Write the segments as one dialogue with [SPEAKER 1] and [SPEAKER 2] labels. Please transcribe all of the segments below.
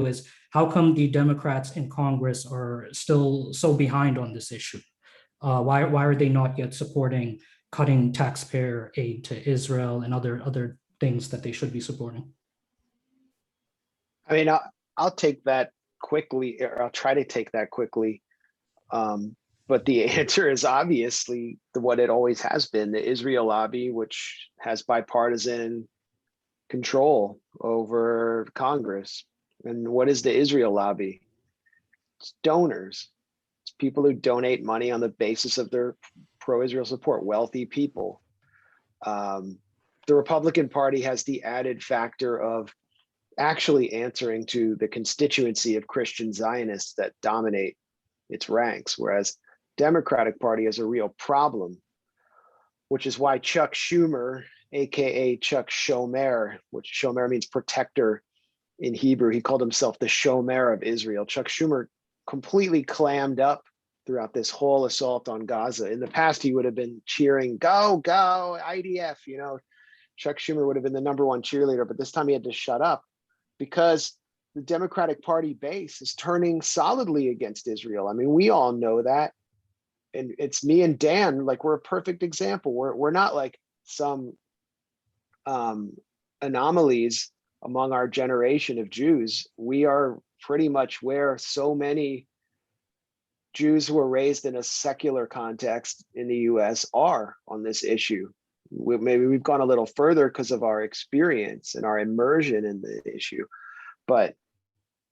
[SPEAKER 1] is how come the Democrats in Congress are still so behind on this issue? Why are they not yet supporting cutting taxpayer aid to Israel and other things that they should be supporting?
[SPEAKER 2] I mean, I'll take that quickly, or I'll try to take that quickly. But the answer is obviously what it always has been: the Israel lobby, which has bipartisan control over Congress. And what is the Israel lobby? It's donors. It's people who donate money on the basis of their pro-Israel support, wealthy people. The Republican Party has the added factor of actually answering to the constituency of Christian Zionists that dominate its ranks, whereas Democratic Party has a real problem, which is why Chuck Schumer, aka Chuck Shomer, which Shomer means protector in Hebrew, he called himself the Shomer of Israel. Chuck Schumer completely clammed up throughout this whole assault on Gaza. In the past, he would have been cheering, go, go, IDF, you know. Chuck Schumer would have been the #1 cheerleader, but this time he had to shut up because the Democratic Party base is turning solidly against Israel. I mean, we all know that. And it's me and Dan, like, we're a perfect example. We're not like some anomalies among our generation of Jews. We are pretty much where so many Jews who were raised in a secular context in the US are on this issue. Maybe we've gone a little further because of our experience and our immersion in the issue. But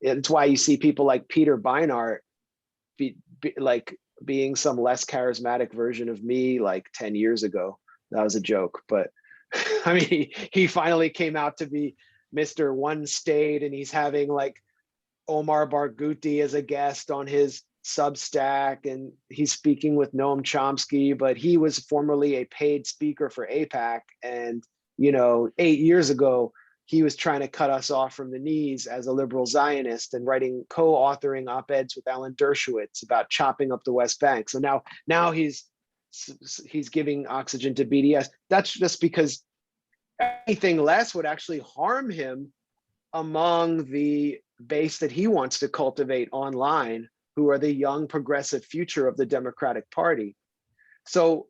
[SPEAKER 2] it's why you see people like Peter Beinart being some less charismatic version of me like 10 years ago. That was a joke, but I mean, he finally came out to be Mr. One State, and he's having like Omar Barghouti as a guest on his Substack, and he's speaking with Noam Chomsky, but he was formerly a paid speaker for AIPAC. And, you know, 8 years ago, he was trying to cut us off from the knees as a liberal Zionist and co-authoring op-eds with Alan Dershowitz about chopping up the West Bank. So now he's giving oxygen to BDS. That's just because anything less would actually harm him among the base that he wants to cultivate online, who are the young progressive future of the Democratic Party. So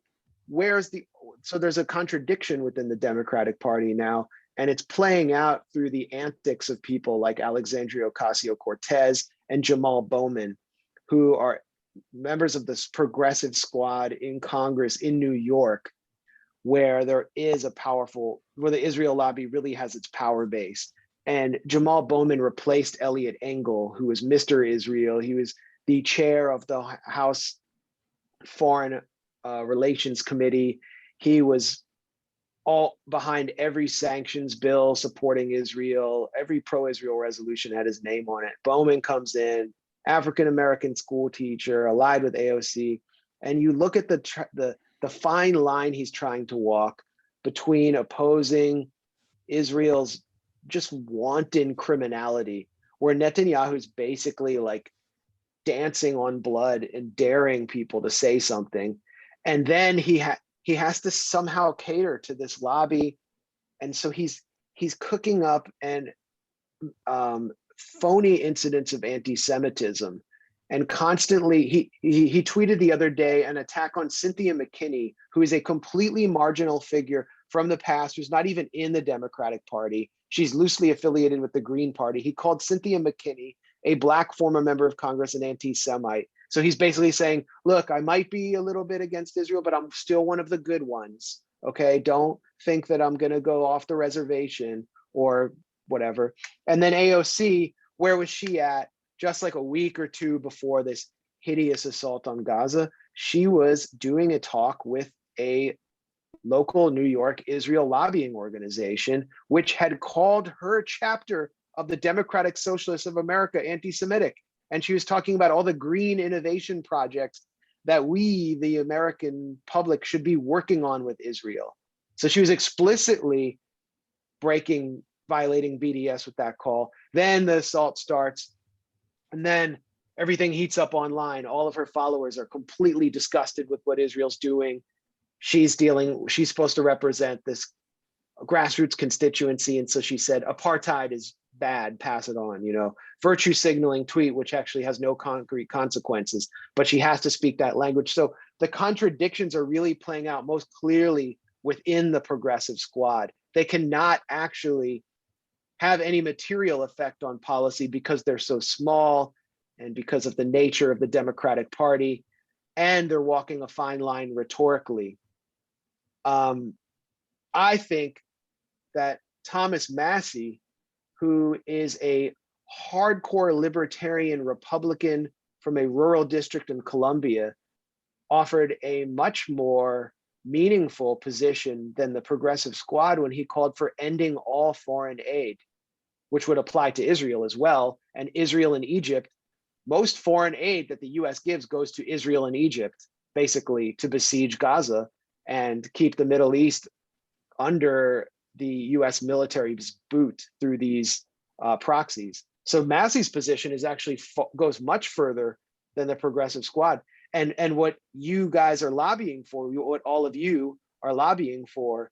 [SPEAKER 2] there's a contradiction within the Democratic Party now, and it's playing out through the antics of people like Alexandria Ocasio-Cortez and Jamal Bowman, who are members of this progressive squad in Congress in New York, where there is where the Israel lobby really has its power base. And Jamal Bowman replaced Elliot Engel, who was Mr. Israel. He was the chair of the House Foreign Relations Committee. He was all behind every sanctions bill supporting Israel. Every pro-Israel resolution had his name on it. Bowman comes in, African-American school teacher, allied with AOC. And you look at the fine line he's trying to walk between opposing Israel's just wanton criminality, where Netanyahu's basically like dancing on blood and daring people to say something. And then he has to somehow cater to this lobby. And so he's cooking up phony incidents of anti-Semitism. And constantly, he tweeted the other day an attack on Cynthia McKinney, who is a completely marginal figure from the past, who's not even in the Democratic Party. She's loosely affiliated with the Green Party. He called Cynthia McKinney, a Black former member of Congress, an anti-Semite. So he's basically saying, look, I might be a little bit against Israel, but I'm still one of the good ones. Okay, don't think that I'm going to go off the reservation or whatever. And then AOC, where was she at? Just like a week or two before this hideous assault on Gaza, she was doing a talk with a local New York Israel lobbying organization, which had called her chapter of the Democratic Socialists of America anti-Semitic. And she was talking about all the green innovation projects that we, the American public, should be working on with Israel. So she was explicitly violating BDS with that call. Then the assault starts. And then everything heats up online. All of her followers are completely disgusted with what Israel's doing. She's supposed to represent this grassroots constituency. And so she said, apartheid is bad, pass it on, virtue signaling tweet, which actually has no concrete consequences, but she has to speak that language. So the contradictions are really playing out most clearly within the progressive squad. They cannot actually have any material effect on policy because they're so small and because of the nature of the Democratic Party, and they're walking a fine line rhetorically. I think that Thomas Massie, who is a hardcore libertarian Republican from a rural district in Columbia, offered a much more meaningful position than the progressive squad when he called for ending all foreign aid, which would apply to Israel as well. And Israel and Egypt, most foreign aid that the US gives goes to Israel and Egypt, basically to besiege Gaza and keep the Middle East under the US military's boot through these proxies. So Massey's position is actually goes much further than the progressive squad. And what you guys are lobbying for, what all of you are lobbying for,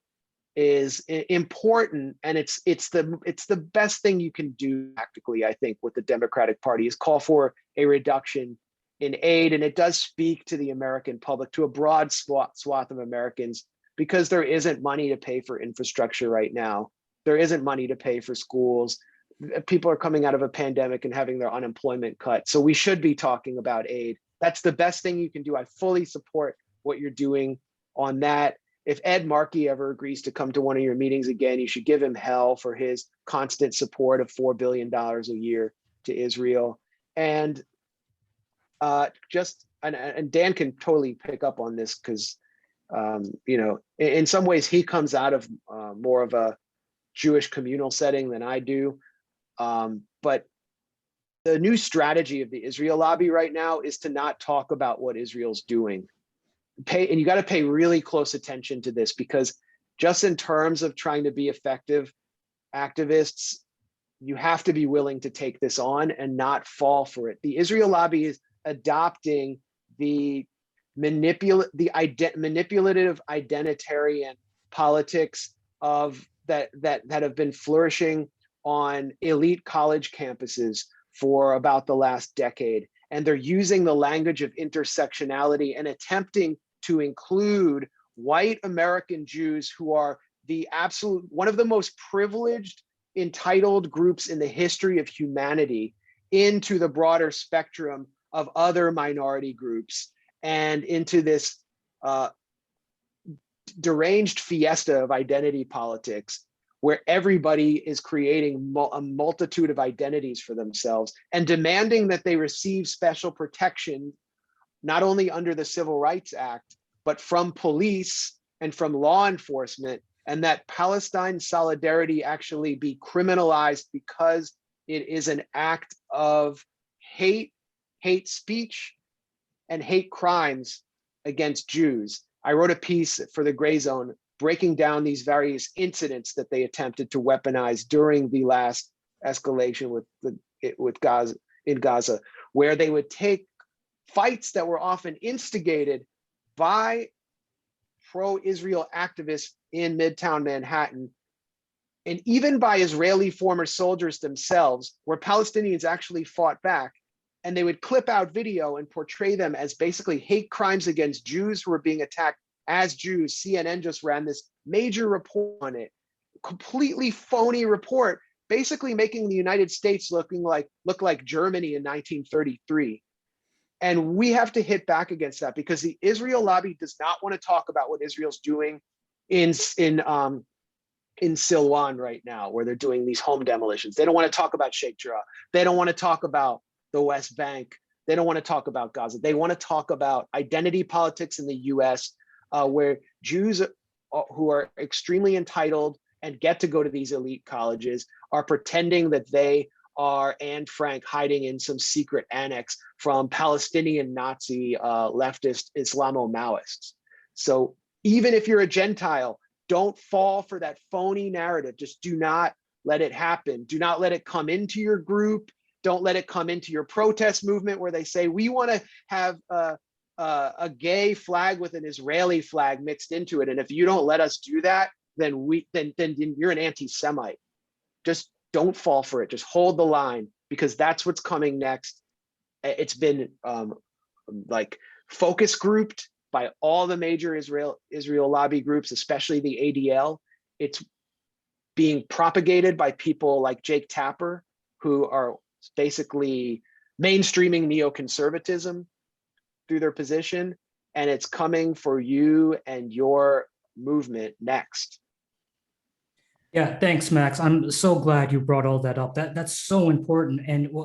[SPEAKER 2] is important, and it's the best thing you can do tactically, I think, with the Democratic Party, is call for a reduction in aid. And it does speak to the American public, to a broad swath of Americans, because there isn't money to pay for infrastructure right now. There isn't money to pay for schools. People are coming out of a pandemic and having their unemployment cut. So we should be talking about aid. That's the best thing you can do. I fully support what you're doing on that. If Ed Markey ever agrees to come to one of your meetings again, you should give him hell for his constant support of $4 billion a year to Israel. And and Dan can totally pick up on this, because in some ways he comes out of more of a Jewish communal setting than I do. But the new strategy of the Israel lobby right now is to not talk about what Israel's doing. And you got to pay really close attention to this, because just in terms of trying to be effective activists, you have to be willing to take this on and not fall for it. The Israel lobby is adopting the manipulative identitarian politics of that have been flourishing on elite college campuses for about the last decade. And they're using the language of intersectionality and attempting to include white American Jews, who are one of the most privileged, entitled groups in the history of humanity, into the broader spectrum of other minority groups, and into this deranged fiesta of identity politics, where everybody is creating a multitude of identities for themselves and demanding that they receive special protection, not only under the Civil Rights Act, but from police and from law enforcement, and that Palestine solidarity actually be criminalized because it is an act of hate speech, and hate crimes against Jews. I wrote a piece for the Gray Zone breaking down these various incidents that they attempted to weaponize during the last escalation with Gaza, in Gaza, where they would take fights that were often instigated by pro-Israel activists in Midtown Manhattan, and even by Israeli former soldiers themselves, where Palestinians actually fought back, and they would clip out video and portray them as basically hate crimes against Jews who were being attacked as Jews. CNN just ran this major report on it, completely phony report, basically making the United States look like Germany in 1933. And we have to hit back against that, because the Israel lobby does not want to talk about what Israel's doing in Silwan right now, where they're doing these home demolitions. They don't want to talk about Sheikh Jarrah. They don't want to talk about the West Bank. They don't want to talk about Gaza. They want to talk about identity politics in the US, where Jews who are extremely entitled and get to go to these elite colleges are pretending that they are Anne Frank hiding in some secret annex from Palestinian Nazi leftist Islamo-Maoists. So even if you're a Gentile, don't fall for that phony narrative. Just do not let it happen. Do not let it come into your group. Don't let it come into your protest movement, where they say, we want to have a gay flag with an Israeli flag mixed into it. And if you don't let us do that, then you're an anti-Semite. Just don't fall for it. Just hold the line, because that's what's coming next. It's been like focus grouped by all the major Israel lobby groups, especially the ADL. It's being propagated by people like Jake Tapper, who are basically mainstreaming neoconservatism through their position, and it's coming for you and your movement next.
[SPEAKER 1] Yeah, thanks, Max. I'm so glad you brought all that up. That's so important. And